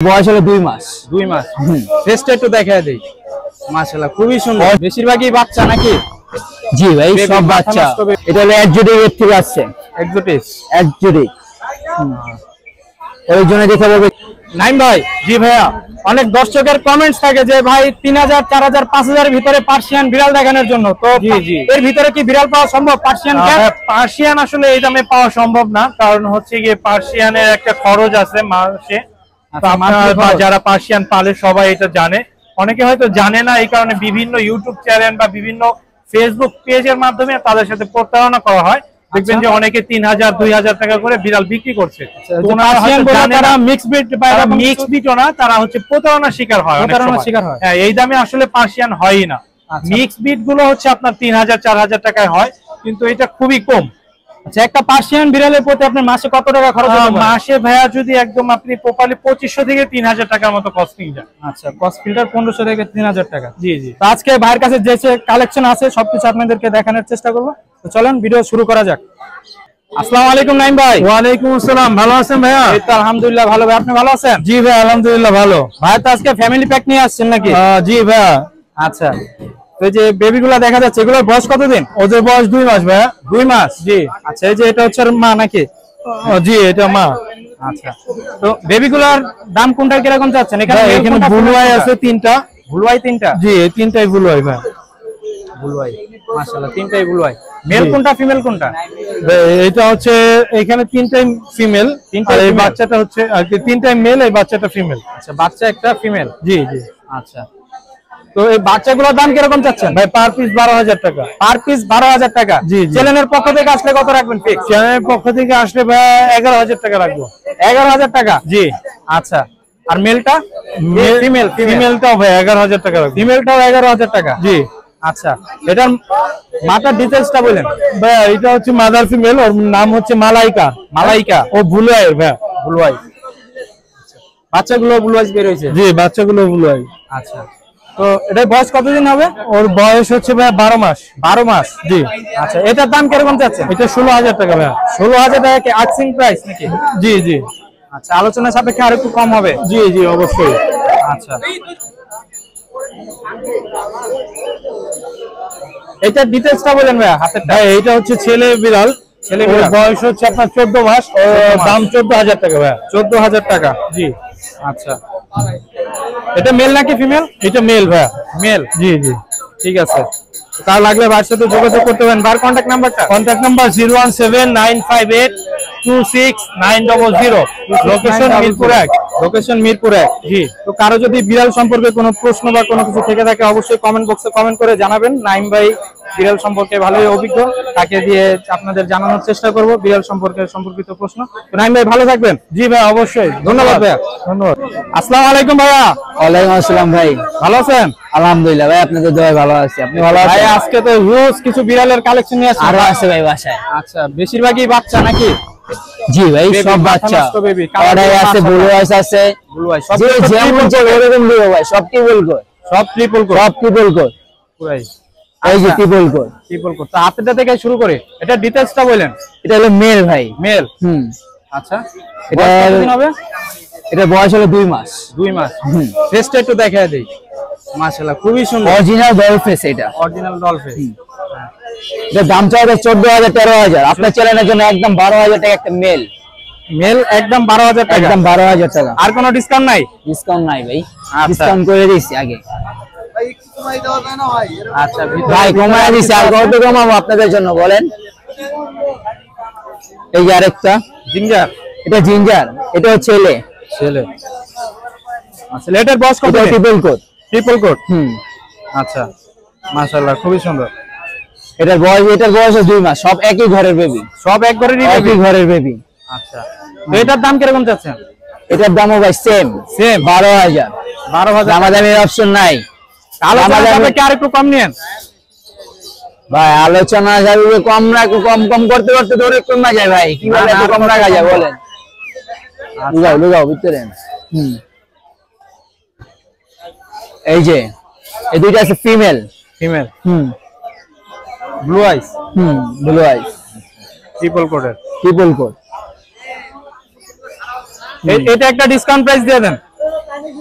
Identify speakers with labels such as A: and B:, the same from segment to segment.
A: বয়স হলো 2 মাস।
B: 2 মাস। ফেসটা একটু দেখায় দেই। মাশাআল্লাহ খুবই সুন্দর। বেশিরভাগই বাচ্চা নাকি?
A: জি ভাই, সব বাচ্চা। এটা হলো এক্সোটিক এর থেকে আসছে। এক্সোটিক। ওই জন্য দেখে বলবে
B: নাইম ভাই। জি ভাইয়া, অনেক দর্শকের কমেন্টস থাকে যে ভাই 3000, 4000, 5000 এর ভিতরে পার্সিয়ান বিড়াল দেখানোর জন্য। তো এর ভিতরে কি বিড়াল পাওয়া সম্ভব?
C: পার্সিয়ান আসলে এই দামে পাওয়া সম্ভব না, কারণ হচ্ছে গিয়ে পার্সিয়ানের একটা খরচ আছে মাসে। যারা পার্সিয়ান পালে সবাই এটা জানে, অনেকে হয়তো জানে না, এই কারণে বিভিন্ন ইউটিউব চ্যানেল বা বিভিন্ন ফেসবুক পেজের মাধ্যমে তাদের সাথে প্রতারণা করা হয়। দেখবেন যে অনেকে 3000, 2000 টাকা করে বিড়াল বিক্রি করছে।
B: তারা মিক্সড
C: ব্রিডও না, তারা হচ্ছে প্রতারণার শিকার হয়। হ্যাঁ, এই দামে আসলে পার্সিয়ান হয়ই না। মিক্সড ব্রিড গুলো হচ্ছে আপনার 3000, 4000 টাকায় হয়, কিন্তু এটা খুবই কম।
B: আচ্ছা, একটা পার্সিয়ান বিড়ালের প্রতি আপনার মাসে কত টাকা খরচ হয়?
C: মাসে ভাইয়া যদি একদম আপনি প্রপারলি 2500 থেকে 3000 টাকার মতো কস্টিং যায়।
B: আচ্ছা, কস্ট ফিল্টার 1500 থেকে 3000 টাকা।
C: জি জি।
B: তো আজকে ভাইয়ের কাছে যে কালেকশন আছে সবকিছু আপনাদেরকে দেখানোর চেষ্টা করব। তো চলেন ভিডিও শুরু করা যাক। আসসালামু আলাইকুম নাইম ভাই।
C: ওয়ালাইকুম আসসালাম। ভালো আছেন ভাইয়া?
B: এই তো আলহামদুলিল্লাহ ভালো। ভাই আপনি ভালো আছেন?
C: জি ভাই, আলহামদুলিল্লাহ ভালো।
B: ভাই তো আজকে ফ্যামিলি প্যাক নিয়ে আসছেন নাকি?
C: জি ভাইয়া।
B: আচ্ছা, তো এই যে বেবিগুলো দেখা যাচ্ছে, এগুলোর বয়স কতদিন?
C: ওদের বয়স 2 মাস ভাইয়া।
B: 2 মাস।
C: জি।
B: আচ্ছা, এই যে এটা হচ্ছে মা নাকি?
C: জি, এটা মা।
B: আচ্ছা, তো বেবিগুলোর দাম কোনটা কিরকম চাচ্ছেন?
C: এখানে ব্লু আই আছে 3টা।
B: ব্লু আই 3টা?
C: জি, এই 3টাই ব্লু আই ভাই।
B: ব্লু আই, মাশাআল্লাহ 3টাই ব্লু আই। মেল কোনটা ফিমেল কোনটা?
C: এটা হচ্ছে এখানে 3টাই ফিমেল, আর এই বাচ্চাটা হচ্ছে আর কি 3টাই মেল, এই বাচ্চাটা ফিমেল।
B: আচ্ছা, বাচ্চা একটা ফিমেল।
C: জি জি।
B: আচ্ছা, তো এই বাচ্চাগুলোর দাম কিরকম চাচ্ছেন?
C: ভাই পার পিস 12000 টাকা।
B: পার পিস 12000 টাকা।
C: জি জি।
B: চ্যানেলের পক্ষ থেকে আসলে কত রাখবেন ফিক্স?
C: চ্যানেলের পক্ষ থেকে আসলে ভাই 11000 টাকা রাখবো।
B: 11000 টাকা?
C: জি।
B: আচ্ছা, আর মেলটা?
C: ফিমেলটাও ভাই 11000 টাকা রাখবো।
B: ফিমেলটাও 11000 টাকা?
C: জি।
B: আচ্ছা, এটার মাথার ডিটেইলসটা বলেন।
C: ভাই এটা হচ্ছে মাদার ফিমেল, ওর নাম হচ্ছে মালাইকা।
B: মালাইকা।
C: ও ব্লু আই ভাই।
B: Blue eye. বাচ্চাগুলো ব্লু আই বের হয়েছে?
C: জি, বাচ্চাগুলো ব্লু আই।
B: আচ্ছা, তো এটার বয়স কতদিন হবে?
C: ওর বয়স হচ্ছে ভাই 12 মাস।
B: 12 মাস?
C: জি।
B: আচ্ছা, এটার দাম কিরকম চাচ্ছেন?
C: এটা 16000 টাকা ভাই।
B: 16000 টাকা কি আস্কিং প্রাইস নাকি?
C: জি জি।
B: আচ্ছা, আলোচনা সাপেক্ষে আর একটু কম হবে?
C: জি জি, অবশ্যই।
B: আচ্ছা, এটার ডিটেইলসটা বলেন ভাই হাতেরটা।
C: ভাই এটা হচ্ছে ছেলে বিড়াল।
B: ছেলে
C: ওর
B: বিড়াল।
C: বয়স হচ্ছে আপনার 14 মাস। দাম 14000 টাকা ভাই।
B: 14000 টাকা?
C: জি।
B: আচ্ছা, এটা মেল নাকি ফিমেল?
C: এটা মেল ভাই।
B: মেল?
C: জি জি।
B: ঠিক আছে, তার লাগলে ভাইয়ের সাথে যোগাযোগ করতে পারেন। ভাইয়ের কন্ট্যাক্ট নাম্বারটা?
C: Contact number 017958269000। Location Mirpur 1।
B: Location Mirpur 1।
C: জি।
B: তো কারো যদি বিড়াল সম্পর্কে কোনো প্রশ্ন বা কোনো কিছু থেকে থাকে অবশ্যই কমেন্ট বক্সে কমেন্ট করে জানাবেন। নাইম ভাই বিড়াল সম্পর্কে ভালোই অভিজ্ঞ, তাকে দিয়ে আপনাদের জানানোর চেষ্টা করব বিড়াল সম্পর্কিত প্রশ্ন। তো নাইম ভাই ভালো থাকবেন।
C: জি ভাই, অবশ্যই।
B: ধন্যবাদ ভাইয়া।
C: ধন্যবাদ।
B: আসসালামু আলাইকুম ভাইয়া।
A: ওয়ালাইকুম আসসালাম ভাই।
B: ভালো আছেন?
A: আলহামদুলিল্লাহ ভাই, আপনাদের দোয়ায় ভালো আছি। আপনি ভালো আছেন?
B: ভাই আজকে তো হিউজ কিছু বিড়ালের কালেকশন নিয়ে আসছেন।
A: আরো আছে ভাই বাসায়।
B: আচ্ছা, বেশিরভাগই বাচ্চা নাকি?
A: জি ভাই, সব বাচ্চা। অর্ডার আছে, ব্লু আইস আছে।
B: ব্লু আই
A: যে যেমন যে এরকম দিব ভাই, সব ট্রিপল কোড।
B: সব ট্রিপল কোড?
A: সব ট্রিপল কোড।
B: পুরাই
A: এই যে ট্রিপল কোড।
B: Triple code. তো হাতেরটা থেকে শুরু করে এটা ডিটেইলসটা বলেন।
A: এটা হলো মেল ভাই।
B: মেল? আচ্ছা, এটা কতদিন হবে?
A: এটা বয়স হলো 2 মাস।
B: 2 মাস। ফেসটা একটু দেখায় দেই। মাশাআল্লাহ খুবই সুন্দর।
A: অরিজিনাল ডল ফেস এটা।
B: Original doll face.
A: এটা দাম চাইছে 14000, 13000। আপনার চ্যানেলের জন্য একদম 12000 টাকা একটা মেল।
B: মেল একদম 12000 টাকা?
A: একদম 12000 টাকা।
B: আর কোনো ডিসকাউন্ট নাই?
A: ডিসকাউন্ট নাই ভাই,
B: আচ্ছা।
A: ডিসকাউন্ট করে দিয়েছি আগে।
B: আচ্ছা
A: ভাই কমায় দিয়েছি, আর কত কমাবো আপনাদের জন্য বলেন? এই যে আরেকটা
B: জিঞ্জার।
A: এটা জিঞ্জার, এটা হচ্ছে ছেলে।
B: ছেলে। আচ্ছা, এটার বয়স কত?
A: Triple code.
B: Triple code? আচ্ছা, মাশাআল্লাহ খুবই সুন্দর।
A: এটার বয়স 2 মাস। সব একই ঘরের বেবি।
B: সব এক ঘরেরই বেবি?
A: একই ঘরের বেবি।
B: আচ্ছা, তো এটার দাম কিরকম চাচ্ছেন?
A: এটার দামও ভাই সেম 12000।
B: 12000?
A: দামাদামির অপশন নাই।
B: আলোচনা কি আর একটু কম নিয়েন?
A: ভাই আলোচনা যাবে কম না, কম করতে করতে তো অনেক কমা যায় ভাই। কিভাবে এত কম রাখা যায় বলেন? লুগাও ভিতরে। এই যে এই দুইটা আছে ফিমেল।
B: ফিমেল? ব্লু আইস?
A: ব্লু আইস।
B: ট্রিপল কোডের?
A: Triple code.
B: এটা একটা ডিসকাউন্ট প্রাইস দিয়ে দেন।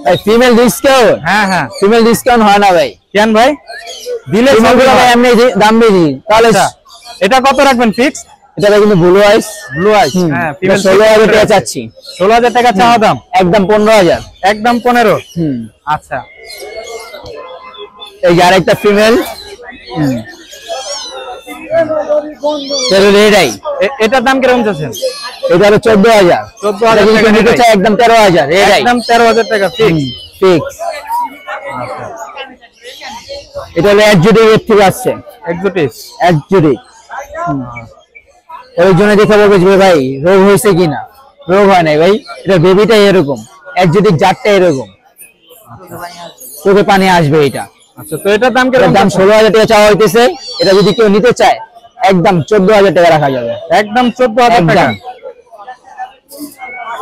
A: ভাই ফিমেল ডিসকাউন্ট,
B: হ্যাঁ হ্যাঁ,
A: ফিমেল ডিসকাউন্ট হয় না ভাই।
B: কেন ভাই? দিলে
A: ফিমেল গুলো ভাই এমনি দাম বেশি। তাহলে
B: এটা কত রাখবেন ফিক্স?
A: এটা কিন্তু ব্লু আইস,
B: ব্লু আইস, হ্যাঁ ফিমেল
A: 16,000 টাকা চাচ্ছি।
B: 16,000 টাকা চাওয়া দাম,
A: একদম 15,000,
B: একদম 15। আচ্ছা,
A: এই যে আরেকটা ফিমেল, রেড আই,
B: এটার দাম কিরকম চাচ্ছেন?
A: এটা হলো 14,000।
B: 14,000 টাকা
A: নিতে চাই একদম 13,000, রেড আই
B: একদম 13,000 টাকা ফিক্স।
A: ফিক্স। এটা হলো এক্সোটিক এর থেকে আসছে,
B: এক্সোটিক,
A: এক্সোটিক। ওই জন্য দেখে বলবে যে ভাই রোগ হয়েছে কিনা, রোগ হয় নাই ভাই, এটা বেবিটাই এরকম, এক্সোটিক জাতটা এরকম, চোখে পানি আসবে এটা।
B: আচ্ছা, তো এটার দাম কিরকম?
A: দাম 16,000 টাকা চাওয়া হইতেছে। এটা যদি কেউ নিতে চায় একদম 14,000 টাকা রাখা যাবে,
B: একদম 14,000 টাকা।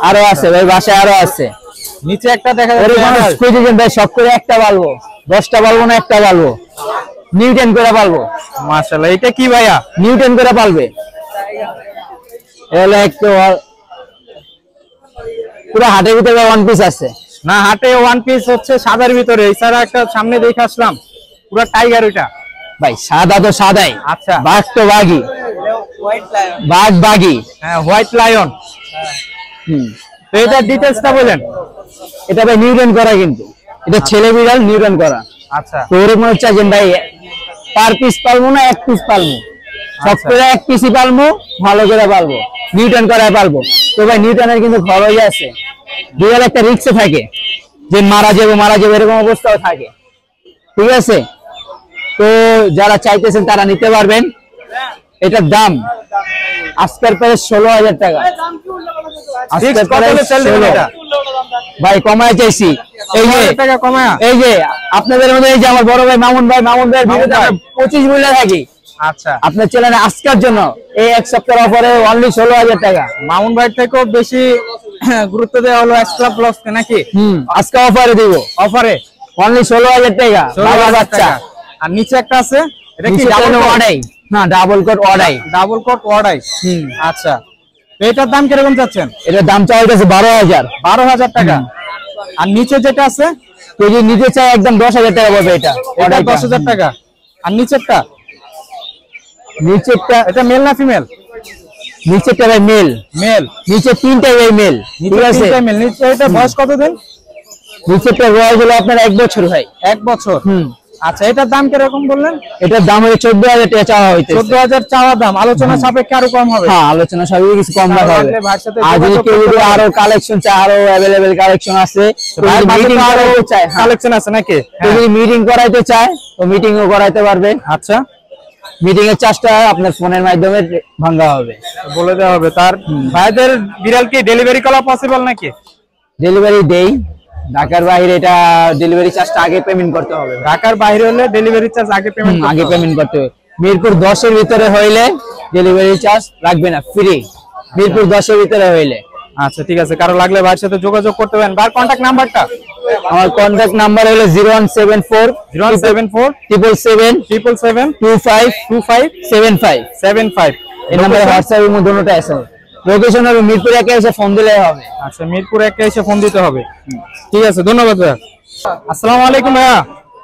A: আরো আছে ভাই, বাসায় আরো আছে।
B: নিচে একটা দেখা যাচ্ছে
A: ভাই, সব করে একটা পালবো, 10টা পালবো না, একটা পালবো, নিউটন করে পালবো।
B: মাশাআল্লাহ, এটা কি ভাইয়া?
A: নিউটন করে পালবে। এগুলো একটু পুরো হাটের ভিতরে ওয়ান পিস আছে
B: না, হাটে ওয়ান পিস হচ্ছে সাদার ভিতরে। এছাড়া একটা সামনে দেখে আসলাম পুরো টাইগার, ওইটা
A: ভাই সাদা তো সাদাই।
B: আচ্ছা,
A: বাঘ তো বাঘই, বাঘ বাঘই,
B: হ্যাঁ হোয়াইট লায়ন। তো এটার ডিটেইলসটা বলেন।
A: এটা ভাই নিউটন করা, কিন্তু এটা ছেলে বিড়াল নিউটন করা।
B: আচ্ছা,
A: তো ওরকম হচ্ছে যে ভাই পার পিস পালবো না, এক পিস পালবো, সব করে এক পিসই পালবো, ভালো করে পালবো, নিউটন করায় পালবো। তো ভাই নিউটনের কিন্তু খরচ আছে, বিড়াল একটা রিস্কে থাকে যে মারা যাবে এরকম অবস্থাও থাকে, ঠিক আছে? তো যারা চাইতেছেন তারা নিতে পারবেন। এটার দাম আজকের প্রাইস 16,000 টাকা। আজকের প্রাইস ভাই কমায় চাইছি। এই যে
B: টাকা কমায়,
A: এই যে আপনাদের মধ্যে এই যে আমার বড় ভাই মামুন ভাই ভিডিওতে 25 মূল্য থাকি।
B: আচ্ছা,
A: আপনার চ্যানেলে আজকের জন্য এই এক সপ্তাহ অফারে অনলি 16,000 টাকা।
B: মামুন ভাই থেকেও বেশি গুরুত্ব দেওয়া হলো এক্সট্রা প্লাস নাকি?
A: আজকে অফারে দিব,
B: অফারে
A: অনলি 16,000 টাকা।
B: 16,000 বাচ্চা। আর নিচে একটা আছে, এটা কি ডাবল
A: অর্ডাই? না, ডাবল কোট অর্ডাই,
B: ডাবল কোট অর্ডাই। আচ্ছা, তো এটার দাম কিরকম চাচ্ছেন?
A: এটার দাম চাওয়া হইতেছে 12,000।
B: 12,000 টাকা। আর নিচে যেটা আছে,
A: যদি নিতে চাই একদম 10,000 টাকা পড়বে। এটা
B: 10,000 টাকা। আর নিচেরটা,
A: নিচেরটা
B: এটা মেল না ফিমেল?
A: নিচেরটা ভাই মেল,
B: মেল।
A: নিচে 3টাই ভাই মেল, ঠিক আছে?
B: মেল। নিচে এটা বয়স কতদিন?
A: নিচেরটা বয়স হলো আপনার 1 বছর ভাই।
B: 1 বছর। আচ্ছা, এটার দাম কিরকম বললেন?
A: এটার দাম হলো 14,000 টাকা চাওয়া হইতেছে।
B: 14,000 চাওয়া দাম, আলোচনা সাপেক্ষে আরো কম হবে।
A: হ্যাঁ, আলোচনা সাপেক্ষে কিছু কম রাখা হবে। আর যদি কেউ আরো কালেকশন চায়, আরো अवेलेबल কালেকশন আছে, মিটিং করাইতে চায়,
B: কালেকশন আছে নাকি?
A: যদি মিটিং করাইতে চায় তো মিটিংও করাইতে পারবে।
B: আচ্ছা,
A: মিটিং এর চার্জটা আপনার ফোনের মাধ্যমে ভাঙা হবে,
B: বলে দেওয়া হবে। তার ভাইদের বিড়াল কি ডেলিভারি করা পসিবল নাকি?
A: ডেলিভারি দেই। ঢাকার বাইরে এটা ডেলিভারি চার্জটা আগে পেমেন্ট করতে হবে।
B: ঢাকার বাইরে হলে ডেলিভারি চার্জ আগে পেমেন্ট
A: করতে হবে। মিরপুর 10 এর ভিতরে হইলে ডেলিভারি চার্জ লাগবে না, ফ্রি। মিরপুর 10 এর ভিতরে হইলে।
B: আচ্ছা, ঠিক আছে। কারো লাগলে ভাইয়ের সাথে যোগাযোগ করতে পারেন। ভাই কন্টাক্ট নাম্বারটা?
A: আমার কন্টাক্ট নাম্বার হলো 0174 777 25 এই নম্বরে হোয়াটসঅ্যাপ এর মধ্যে দুটোটা আছে। লোকেশন হবে মিরপুর 1 এসে ফোন দিলে হবে।
B: আচ্ছা, মিরপুর 1 এসে ফোন দিতে হবে। ঠিক আছে, ধন্যবাদ ভাইয়া। আসসালামু আলাইকুম ভাইয়া।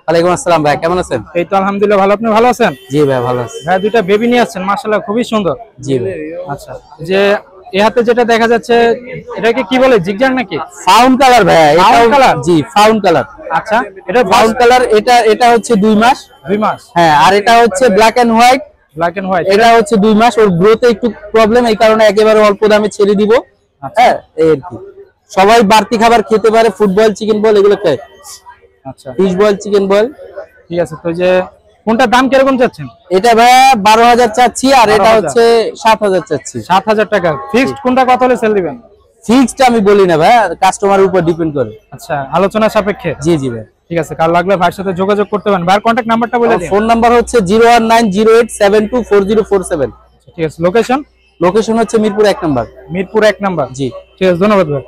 A: ওয়ালাইকুম আসসালাম ভাই, কেমন আছেন?
B: এই তো আলহামদুলিল্লাহ ভালো। আপনি ভালো আছেন?
A: জি ভাই, ভালো আছি।
B: ভাই দুইটা বেবি নিয়ে আসছেন, মাশাআল্লাহ খুবই সুন্দর।
A: জি ভাই।
B: আচ্ছা, যে এই হাতে যেটা দেখা যাচ্ছে এটাকে কি বলে, জিগজ্যাগ নাকি?
A: ফাউন্ড কালার ভাই।
B: Found colour?
A: জি, ফাউন্ড কালার।
B: আচ্ছা, এটা
A: ফাউন্ড কালার। এটা হচ্ছে 2 মাস।
B: 2 মাস।
A: হ্যাঁ, আর এটা হচ্ছে black and white.
B: Black and white.
A: এটা হচ্ছে 2 মাস। ওর গ্রোথে একটু প্রবলেম, এই কারণে একেবারে অল্প দামে ছেড়ে দিব। হ্যাঁ, এই আর কি। সবাই বাড়তি খাবার খেতে পারে, ফুটবল, চিকেন বল এগুলো খায়।
B: আচ্ছা,
A: ফিশ বল, চিকেন বল।
B: ঠিক আছে। তো যে কোনটার দাম কিরকম চাচ্ছেন?
A: এটা ভাই 12,000 চাচ্ছি, আর এটা হচ্ছে 7,000 চাচ্ছি।
B: 7,000 টাকা ফিক্সড। কোনটা কত হলে সেল দিবেন?
A: ফিক্সড আমি বলি না ভাই, কাস্টমারের উপর ডিপেন্ড করে।
B: আচ্ছা, আলোচনা সাপেক্ষে।
A: জি জি ভাই।
B: ঠিক আছে, কার লাগলে ভাইয়ের সাথে যোগাযোগ করতে পারেন। ভাইয়ের কন্টাক্ট নাম্বারটা বলে দিন।
A: ফোন নাম্বার হচ্ছে 01908724047।
B: ঠিক আছে। লোকেশন?
A: লোকেশন হচ্ছে মিরপুর 1 নাম্বার।
B: মিরপুর 1 নাম্বার।
A: জি,
B: ঠিক আছে, ধন্যবাদ ভাই।